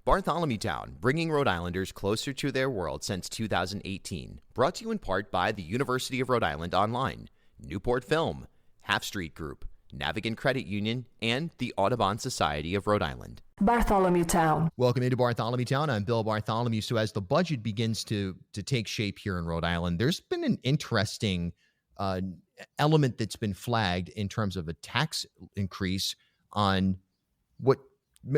Bartholomew Town, bringing Rhode Islanders closer to their world since 2018. Brought to you in part by the University of Rhode Island Online, Newport Film, Half Street Group, Navigant Credit Union, and the Audubon Society of Rhode Island. Bartholomew Town. Welcome into Bartholomew Town. I'm Bill Bartholomew. So as the budget begins to take shape here in Rhode Island, there's been an interesting element that's been flagged in terms of a tax increase on what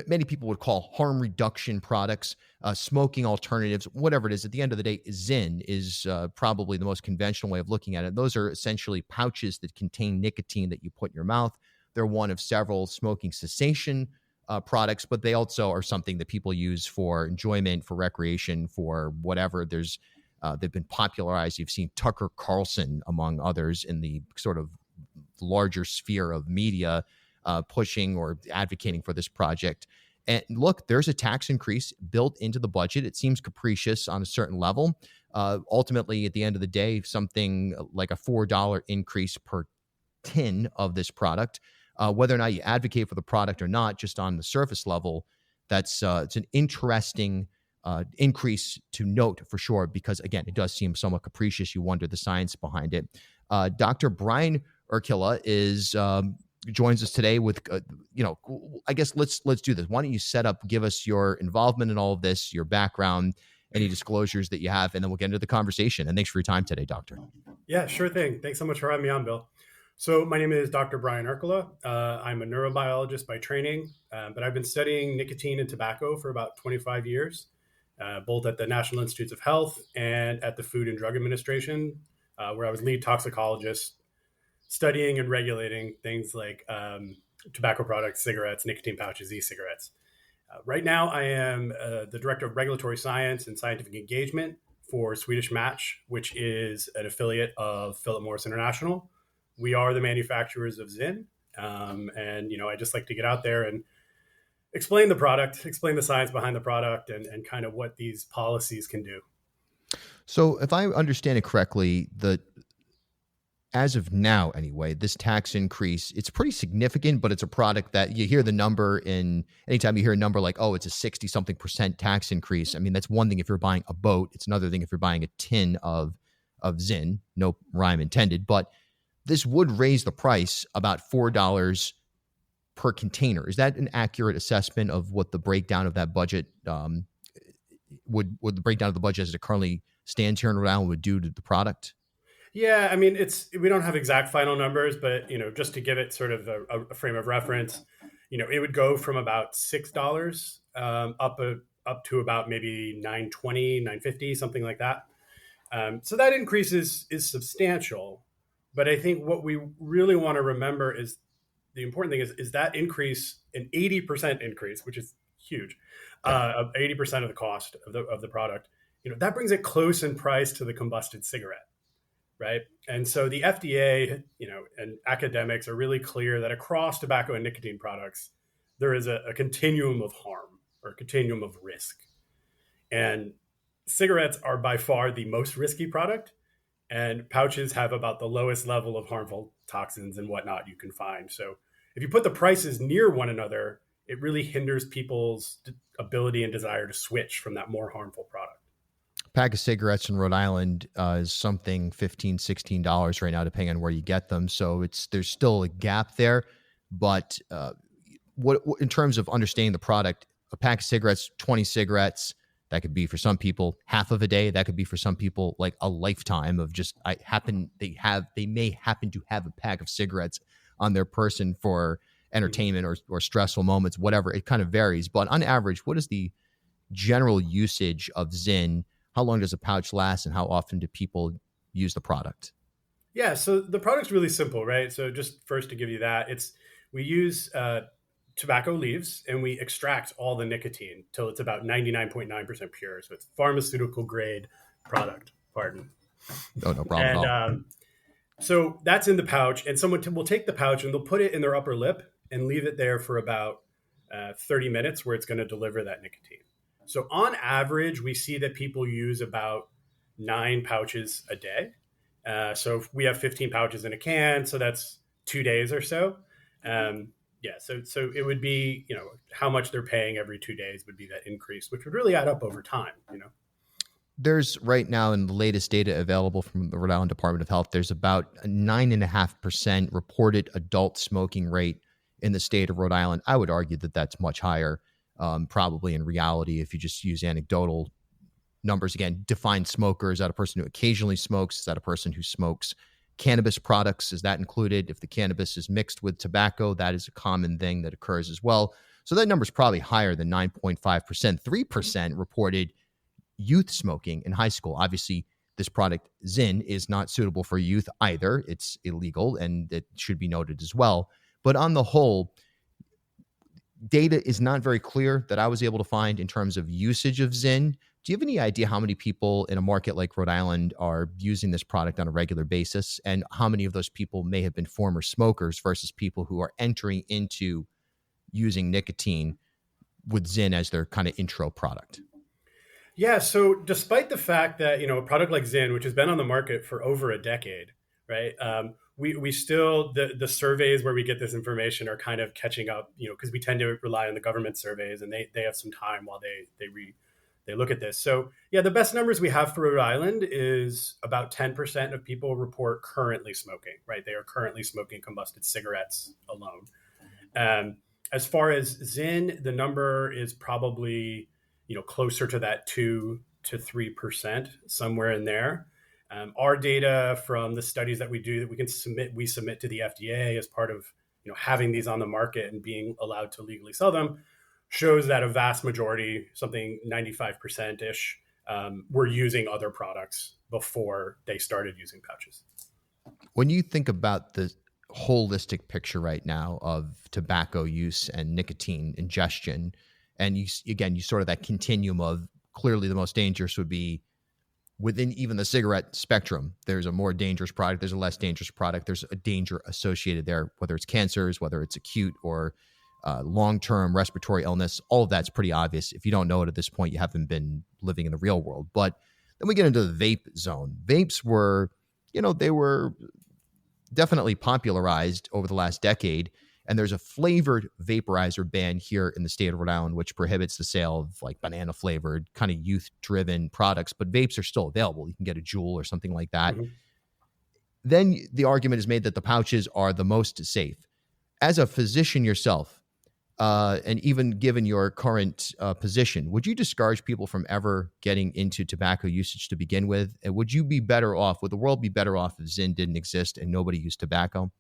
many people would call harm reduction products, smoking alternatives, whatever it is. At the end of the day, Zyn is probably the most conventional way of looking at it. Those are essentially pouches that contain nicotine that you put in your mouth. They're one of several smoking cessation products, but they also are something that people use for enjoyment, for recreation, for whatever. They've been popularized. You've seen Tucker Carlson, among others, in the sort of larger sphere of media pushing or advocating for this project. And look, there's a tax increase built into the budget. It seems capricious on a certain level. Ultimately, at the end of the day, something like a $4 increase per tin of this product, whether or not you advocate for the product or not, just on the surface level, it's an interesting increase to note for sure, because again, it does seem somewhat capricious. You wonder the science behind it. Dr. Brian Erkkila joins us today with, I guess let's do this. Why don't you give us your involvement in all of this, your background, any disclosures that you have, and then we'll get into the conversation. And thanks for your time today, Doctor. Yeah, sure thing. Thanks so much for having me on, Bill. So my name is Dr. Brian Erkkila. I'm a neurobiologist by training, but I've been studying nicotine and tobacco for about 25 years, both at the National Institutes of Health and at the Food and Drug Administration, where I was lead toxicologist, studying and regulating things like tobacco products, cigarettes, nicotine pouches, e-cigarettes. Right now, I am the Director of Regulatory Science and Scientific Engagement for Swedish Match, which is an affiliate of Philip Morris International. We are the manufacturers of Zyn. I just like to get out there and explain the product, explain the science behind the product, and kind of what these policies can do. So if I understand it correctly, as of now, anyway, this tax increase, it's pretty significant, but it's a product that you hear the number anytime you hear a number like, oh, it's a 60-something% tax increase. I mean, that's one thing if you're buying a boat. It's another thing if you're buying a tin of Zyn, no rhyme intended, but this would raise the price about $4 per container. Is that an accurate assessment of what the breakdown of that budget would the breakdown of the budget as it currently stands here in Rhode Island would do to the product? Yeah, I mean, we don't have exact final numbers, but just to give it sort of a frame of reference, it would go from about $6 up to about maybe $9.20, $9.50, something like that. So that increase is substantial, but I think what we really want to remember is the important thing is that increase, an 80% increase, which is huge, of 80% of the cost of the product. That brings it close in price to the combusted cigarette. Right. And so the FDA, and academics are really clear that across tobacco and nicotine products, there is a continuum of harm or a continuum of risk. And cigarettes are by far the most risky product, and pouches have about the lowest level of harmful toxins and whatnot you can find. So if you put the prices near one another, it really hinders people's ability and desire to switch from that more harmful product. Pack of cigarettes in Rhode Island is something $15, $16 right now, depending on where you get them. So there's still a gap there. But what in terms of understanding the product, a pack of cigarettes, 20 cigarettes, that could be for some people half of a day. That could be for some people like a lifetime of just they may happen to have a pack of cigarettes on their person for entertainment or stressful moments, whatever. It kind of varies. But on average, what is the general usage of Zyn? How long does a pouch last, and how often do people use the product? Yeah, so the product's really simple, right? So just first to give you that, we use tobacco leaves and we extract all the nicotine till it's about 99.9% pure. So it's pharmaceutical grade product, pardon. Oh, no problem at all. So that's in the pouch, and someone will take the pouch and they'll put it in their upper lip and leave it there for about 30 minutes where it's going to deliver that nicotine. So on average, we see that people use about 9 pouches a day. So if we have 15 pouches in a can, so that's 2 days or so. Yeah, so it would be, how much they're paying every 2 days would be that increase, which would really add up over time. There's right now in the latest data available from the Rhode Island Department of Health, there's about a 9.5% reported adult smoking rate in the state of Rhode Island. I would argue that that's much higher, probably in reality, if you just use anecdotal numbers. Again, define smoker. Is that a person who occasionally smokes? Is that a person who smokes cannabis products? Is that included? If the cannabis is mixed with tobacco, that is a common thing that occurs as well. So that number is probably higher than 9.5%. 3% reported youth smoking in high school. Obviously, this product, Zyn, is not suitable for youth either. It's illegal, and it should be noted as well. But on the whole, data is not very clear that I was able to find in terms of usage of Zyn. Do you have any idea how many people in a market like Rhode Island are using this product on a regular basis, and how many of those people may have been former smokers versus people who are entering into using nicotine with Zyn as their kind of intro product? Yeah, so despite the fact that a product like Zyn, which has been on the market for over a decade, right? We still the surveys where we get this information are kind of catching up, because we tend to rely on the government surveys, and they have some time while they look at this. So yeah, the best numbers we have for Rhode Island is about 10% of people report currently smoking, right? They are currently smoking combusted cigarettes alone. As far as Zyn, the number is probably closer to that 2 to 3%, somewhere in there. Our data from the studies that we do that we submit to the FDA as part of having these on the market and being allowed to legally sell them, shows that a vast majority, something 95% ish, were using other products before they started using pouches. When you think about the holistic picture right now of tobacco use and nicotine ingestion, and you sort of that continuum of clearly the most dangerous would be within even the cigarette spectrum. There's a more dangerous product. There's a less dangerous product. There's a danger associated there, whether it's cancers, whether it's acute or long-term respiratory illness. All of that's pretty obvious. If you don't know it at this point, you haven't been living in the real world. But then we get into the vape zone. Vapes were, they were definitely popularized over the last decade. And there's a flavored vaporizer ban here in the state of Rhode Island, which prohibits the sale of like banana flavored, kind of youth driven products. But vapes are still available. You can get a Juul or something like that. Mm-hmm. Then the argument is made that the pouches are the most safe. As a physician yourself, and even given your current position, would you discourage people from ever getting into tobacco usage to begin with? And would you be better off, would the world be better off if Zyn didn't exist and nobody used tobacco?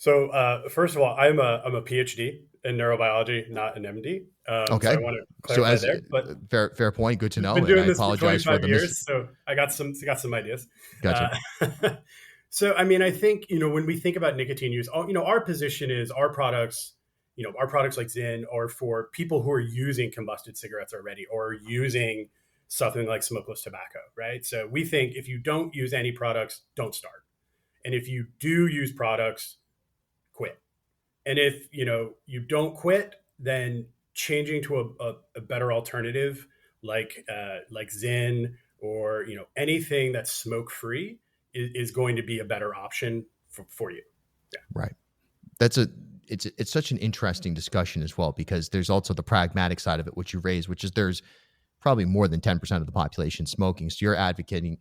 So first of all, I'm a PhD in neurobiology, not an MD. Okay. So I want to clarify there. But fair point. Good to know. Been doing and I this apologize for 25 for the years, so I got some ideas. Gotcha. So I mean, I think when we think about nicotine use, our position is our products like Zyn are for people who are using combusted cigarettes already or using something like smokeless tobacco, right? So we think if you don't use any products, don't start, and if you do use products, quit. And if you don't quit, then changing to a better alternative like Zyn or anything that's smoke free is going to be a better option for you. Yeah. Right. It's such an interesting discussion as well, because there's also the pragmatic side of it, which you raised, which is there's probably more than 10% of the population smoking. So you're advocating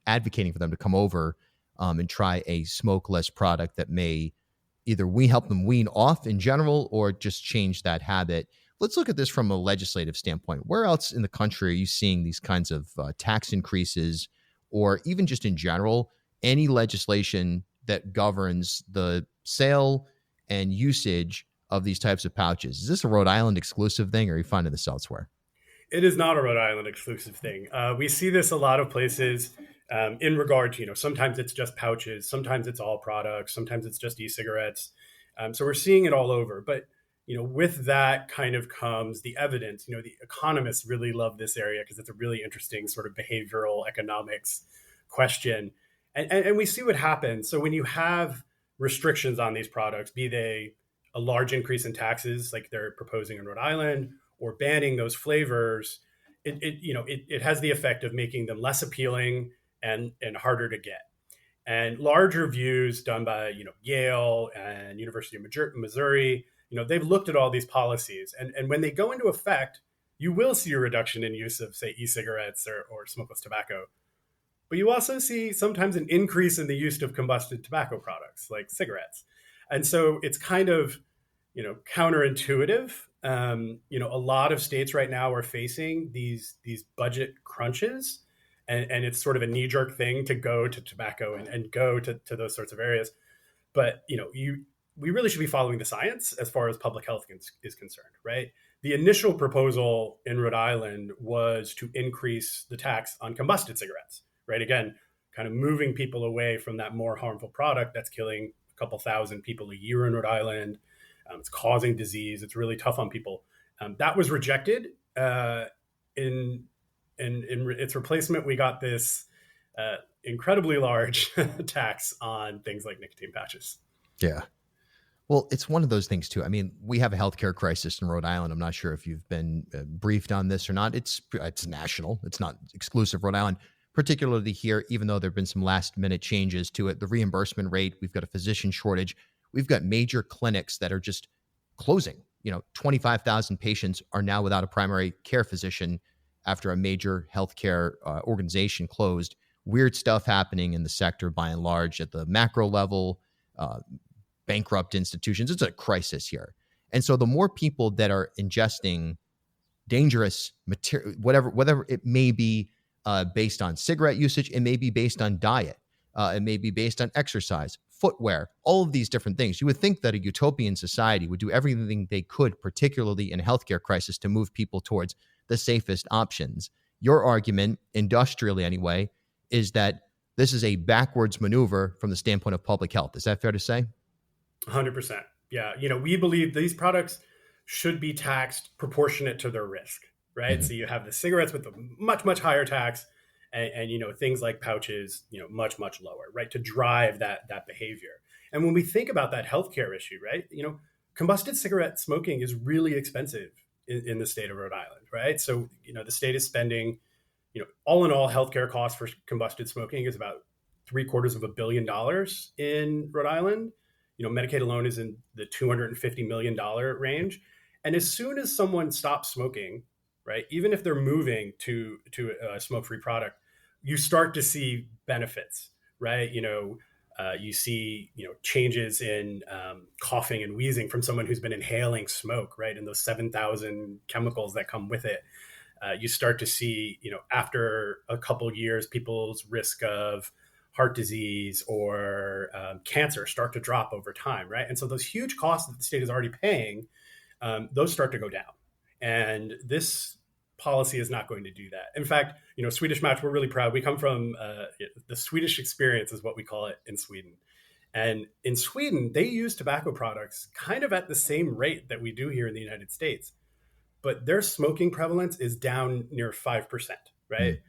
for them to come over and try a smokeless product that may either we help them wean off in general or just change that habit. Let's look at this from a legislative standpoint. Where else in the country are you seeing these kinds of tax increases, or even just in general, any legislation that governs the sale and usage of these types of pouches? Is this a Rhode Island exclusive thing, or are you finding this elsewhere? It is not a Rhode Island exclusive thing. We see this a lot of places in regard to, sometimes it's just pouches, sometimes it's all products, sometimes it's just e-cigarettes. So we're seeing it all over. But, with that kind of comes the evidence. The economists really love this area because it's a really interesting sort of behavioral economics question. And we see what happens. So when you have restrictions on these products, be they a large increase in taxes like they're proposing in Rhode Island, or banning those flavors, it has the effect of making them less appealing and harder to get. And large reviews done by Yale and University of Missouri they've looked at all these policies, and when they go into effect, you will see a reduction in use of, say, e-cigarettes or smokeless tobacco. But you also see sometimes an increase in the use of combusted tobacco products like cigarettes. And so it's kind of, counterintuitive. A lot of states right now are facing these budget crunches, and it's sort of a knee-jerk thing to go to tobacco and go to those sorts of areas. But we really should be following the science as far as public health is concerned, right? The initial proposal in Rhode Island was to increase the tax on combusted cigarettes, right? Again, kind of moving people away from that more harmful product that's killing a couple thousand people a year in Rhode Island. It's causing disease. It's really tough on people. That was rejected. In its replacement, we got this incredibly large tax on things like nicotine patches. Yeah. Well, it's one of those things too. I mean, we have a healthcare crisis in Rhode Island. I'm not sure if you've been briefed on this or not. It's national. It's not exclusive Rhode Island, particularly here, even though there have been some last minute changes to it. The reimbursement rate, we've got a physician shortage. We've got major clinics that are just closing. 25,000 patients are now without a primary care physician after a major healthcare organization closed. Weird stuff happening in the sector by and large at the macro level, bankrupt institutions. It's a crisis here. And so the more people that are ingesting dangerous material, whatever it may be, based on cigarette usage, it may be based on diet, it may be based on exercise, footwear, all of these different things. You would think that a utopian society would do everything they could, particularly in a healthcare crisis, to move people towards the safest options. Your argument, industrially anyway, is that this is a backwards maneuver from the standpoint of public health. Is that fair to say? 100%. Yeah. We believe these products should be taxed proportionate to their risk, right? Mm-hmm. So you have the cigarettes with a much, much higher tax and things like pouches, much, much lower, right? To drive that behavior. And when we think about that healthcare issue, right? Combusted cigarette smoking is really expensive in the state of Rhode Island, right? So, the state is spending, all in all, healthcare costs for combusted smoking is about $750 million in Rhode Island. Medicaid alone is in the $250 million range. And as soon as someone stops smoking, right, even if they're moving to a smoke-free product, you start to see benefits, right? You see, changes in coughing and wheezing from someone who's been inhaling smoke, right? And those 7,000 chemicals that come with it. You start to see, after a couple years, people's risk of heart disease or cancer start to drop over time, right? And so those huge costs that the state is already paying, those start to go down. And this policy is not going to do that. In fact, Swedish Match, we're really proud. We come from the Swedish experience is what we call it in Sweden. And in Sweden, they use tobacco products kind of at the same rate that we do here in the United States. But their smoking prevalence is down near 5%, right? Mm.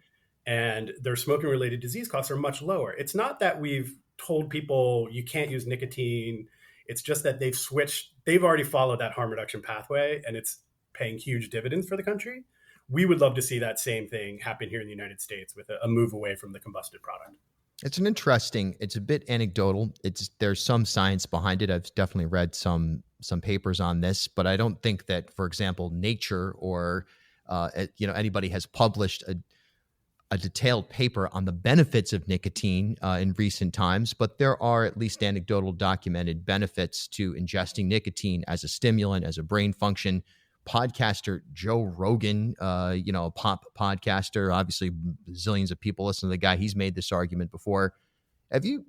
And their smoking-related disease costs are much lower. It's not that we've told people you can't use nicotine. It's just that they've already followed that harm reduction pathway, and it's paying huge dividends for the country. We would love to see that same thing happen here in the United States with a move away from the combusted product. It's a bit anecdotal. There's some science behind it. I've definitely read some papers on this, but I don't think that, for example, Nature or anybody has published a detailed paper on the benefits of nicotine in recent times, but there are at least anecdotal documented benefits to ingesting nicotine as a stimulant, as a brain function. Podcaster Joe Rogan, a pop podcaster, obviously zillions of people listen to the guy. He's made this argument before. Have you,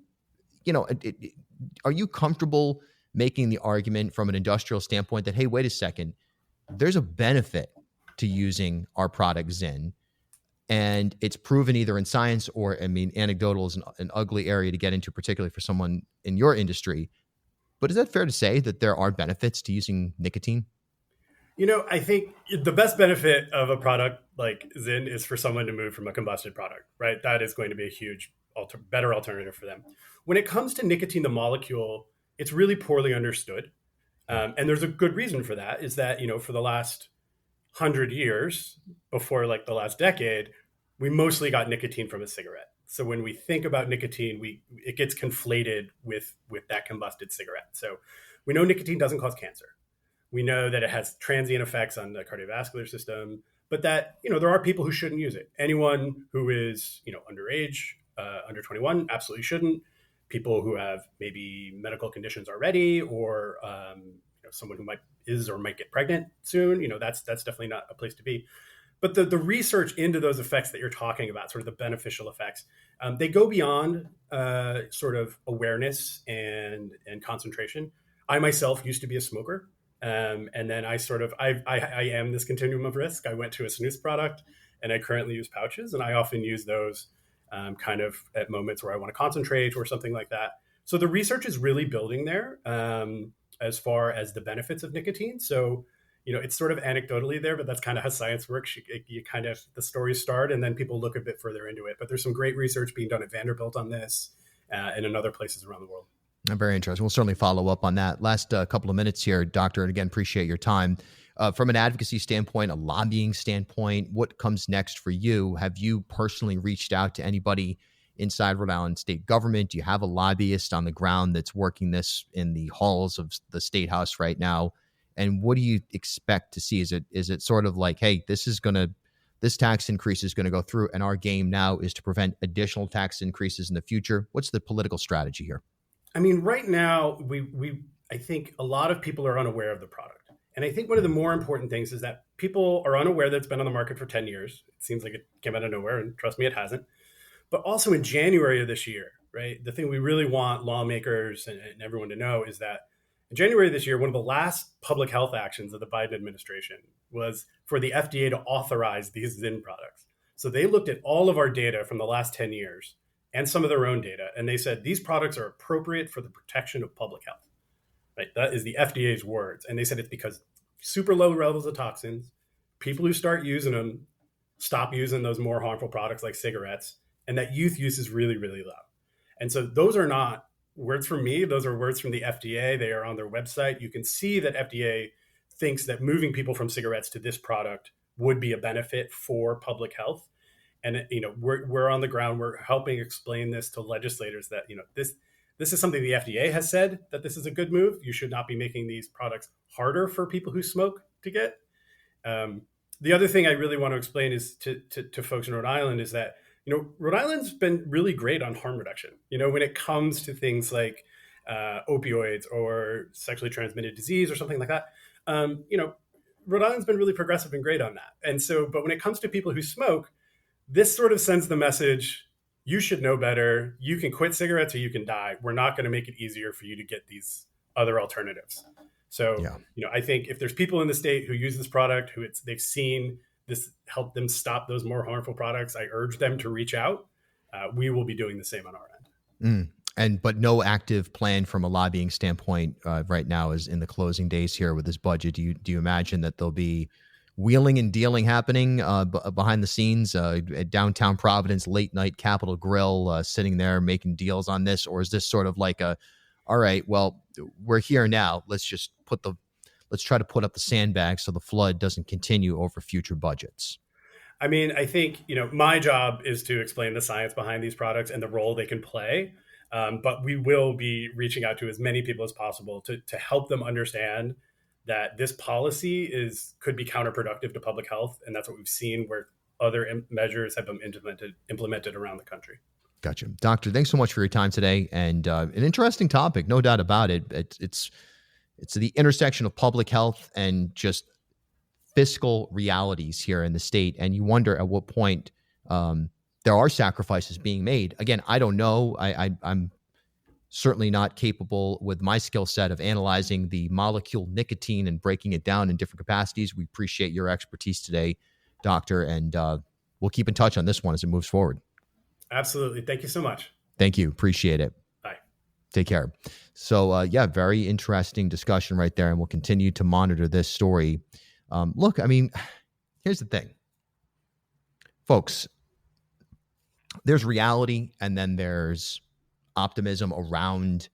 are you comfortable making the argument from an industrial standpoint that, hey, wait a second, there's a benefit to using our product Zyn, and it's proven either in science or, anecdotal is an ugly area to get into, particularly for someone in your industry. But is that fair to say that there are benefits to using nicotine? I think the best benefit of a product like Zyn is for someone to move from a combusted product, right? That is going to be a huge, better alternative for them. When it comes to nicotine, the molecule, it's really poorly understood. And there's a good reason for that, is that, for the last 100 years, before like the last decade, we mostly got nicotine from a cigarette. So when we think about nicotine, it gets conflated with that combusted cigarette. So we know nicotine doesn't cause cancer. We know that it has transient effects on the cardiovascular system, but that, there are people who shouldn't use it. Anyone who is, underage, under 21, absolutely shouldn't. People who have maybe medical conditions already, or someone who might get pregnant soon, that's definitely not a place to be. But the research into those effects that you're talking about, sort of the beneficial effects, they go beyond sort of awareness and concentration. I myself used to be a smoker. And then I am this continuum of risk. I went to a snus product, and I currently use pouches, and I often use those kind of at moments where I want to concentrate or something like that. So the research is really building there as far as the benefits of nicotine. So, it's sort of anecdotally there, but that's kind of how science works. You kind of, the stories start and then people look a bit further into it. But there's some great research being done at Vanderbilt on this and in other places around the world. Very interesting. We'll certainly follow up on that. Last couple of minutes here, Doctor, and again, appreciate your time. From an advocacy standpoint, a lobbying standpoint, what comes next for you? Have you personally reached out to anybody inside Rhode Island state government? Do you have a lobbyist on the ground that's working this in the halls of the state house right now? And what do you expect to see? Is it sort of like, hey, this tax increase is going to go through, and our game now is to prevent additional tax increases in the future? What's the political strategy here? I mean, right now, I think a lot of people are unaware of the product. And I think one of the more important things is that people are unaware that it's been on the market for 10 years. It seems like it came out of nowhere, and trust me, it hasn't. But also in January of this year, right? The thing we really want lawmakers and everyone to know is that in January of this year, one of the last public health actions of the Biden administration was for the FDA to authorize these ZYN products. So they looked at all of our data from the last 10 years and some of their own data, and they said these products are appropriate for the protection of public health. Right? That is the FDA's words. And they said it's because super low levels of toxins, people who start using them stop using those more harmful products like cigarettes, and that youth use is really, really low. And so those are not words from me. Those are words from the FDA. They are on their website. You can see that FDA thinks that moving people from cigarettes to this product would be a benefit for public health. And we're on the ground. We're helping explain this to legislators that this is something the FDA has said, that this is a good move. You should not be making these products harder for people who smoke to get. The other thing I really want to explain is to folks in Rhode Island is that Rhode Island's been really great on harm reduction. When it comes to things like opioids or sexually transmitted disease or something like that, Rhode Island's been really progressive and great on that. And so, but when it comes to people who smoke, this sort of sends the message, you should know better. You can quit cigarettes or you can die. We're not going to make it easier for you to get these other alternatives. So, I think if there's people in the state who use this product, they've seen this help them stop those more harmful products, I urge them to reach out. We will be doing the same on our end. But no active plan from a lobbying standpoint right now is in the closing days here with this budget. Do you imagine that there'll be wheeling and dealing happening behind the scenes at downtown Providence, late night Capitol Grill, sitting there making deals on this? Or is this sort of like all right, well, we're here now. Let's try to put up the sandbags so the flood doesn't continue over future budgets? I mean, I think, my job is to explain the science behind these products and the role they can play. But we will be reaching out to as many people as possible to help them understand that this policy could be counterproductive to public health. And that's what we've seen where other measures have been implemented around the country. Gotcha. Doctor, thanks so much for your time today. And an interesting topic, no doubt about it. It's the intersection of public health and just fiscal realities here in the state. And you wonder at what point there are sacrifices being made. Again, I don't know. I'm certainly not capable with my skill set of analyzing the molecule nicotine and breaking it down in different capacities. We appreciate your expertise today, Doctor, and we'll keep in touch on this one as it moves forward. Absolutely. Thank you so much. Thank you. Appreciate it. Bye. Take care. So, very interesting discussion right there, and we'll continue to monitor this story. Look, I mean, here's the thing. Folks, there's reality, and then there's optimism around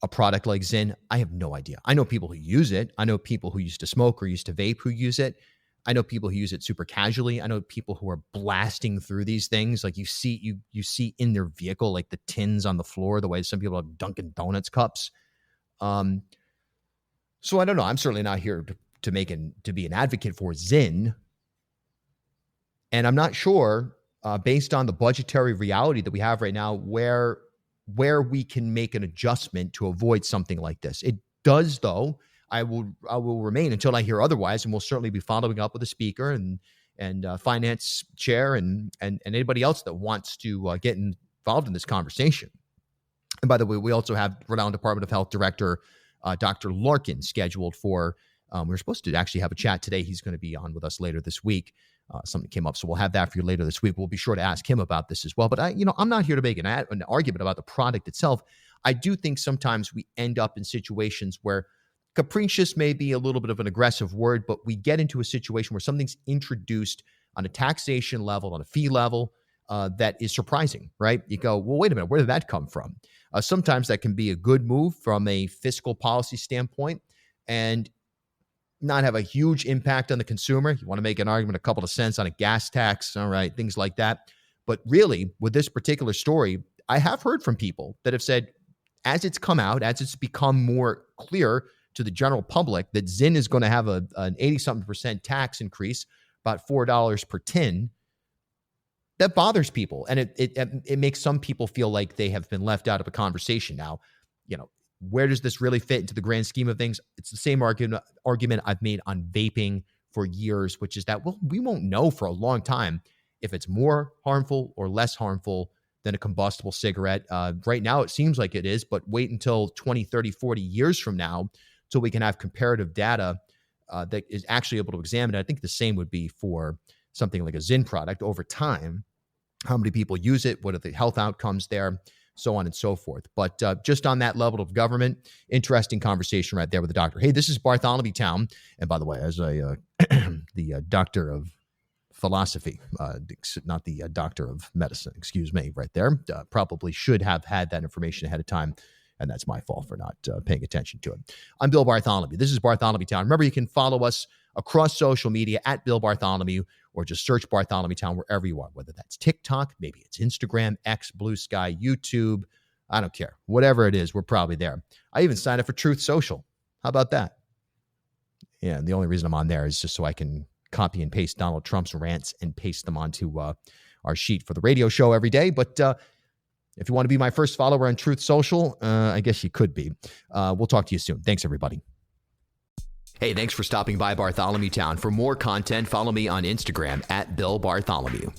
a product like ZYN. I have no idea. I know people who use it. I know people who used to smoke or used to vape who use it. I know people who use it super casually. I know people who are blasting through these things. Like you see in their vehicle, like the tins on the floor, the way some people have Dunkin' Donuts cups. So So I don't know. I'm certainly not here to be an advocate for Zinn. And I'm not sure, based on the budgetary reality that we have right now, where we can make an adjustment to avoid something like this. It does, though. I will remain until I hear otherwise, and we'll certainly be following up with the speaker and finance chair and anybody else that wants to get involved in this conversation. And by the way, we also have Rhode Island Department of Health Director Dr. Larkin scheduled for. We were supposed to actually have a chat today. He's going to be on with us later this week. Something came up, so we'll have that for you later this week. We'll be sure to ask him about this as well. But I'm not here to make an argument about the product itself. I do think sometimes we end up in situations where capricious may be a little bit of an aggressive word, but we get into a situation where something's introduced on a taxation level, on a fee level, that is surprising, right? You go, well, wait a minute, where did that come from? Sometimes that can be a good move from a fiscal policy standpoint and not have a huge impact on the consumer. You want to make an argument, a couple of cents on a gas tax, all right, things like that. But really, with this particular story, I have heard from people that have said, as it's come out, as it's become more clear to the general public that Zinn is going to have an 80-something% tax increase, about $4 per tin, that bothers people. And it makes some people feel like they have been left out of a conversation. Now, where does this really fit into the grand scheme of things? It's the same argument I've made on vaping for years, which is that, well, we won't know for a long time if it's more harmful or less harmful than a combustible cigarette. Right now, it seems like it is, but wait until 20, 30, 40 years from now till we can have comparative data that is actually able to examine it. I think the same would be for something like a Zinn product over time. How many people use it? What are the health outcomes there? So on and so forth. But just on that level of government, interesting conversation right there with the doctor. Hey, this is Bartholomew Town. And by the way, as the doctor of philosophy, not the doctor of medicine, excuse me, right there, probably should have had that information ahead of time. And that's my fault for not paying attention to it. I'm Bill Bartholomew. This is Bartholomew Town. Remember, you can follow us across social media at Bill Bartholomew, or just search Bartholomew Town wherever you are, whether that's TikTok, maybe it's Instagram, X, Blue Sky, YouTube. I don't care. Whatever it is, we're probably there. I even signed up for Truth Social. How about that? Yeah, and the only reason I'm on there is just so I can copy and paste Donald Trump's rants and paste them onto our sheet for the radio show every day. But if you want to be my first follower on Truth Social, I guess you could be. We'll talk to you soon. Thanks, everybody. Hey, thanks for stopping by Bartholomew Town. For more content, follow me on Instagram at Bill Bartholomew.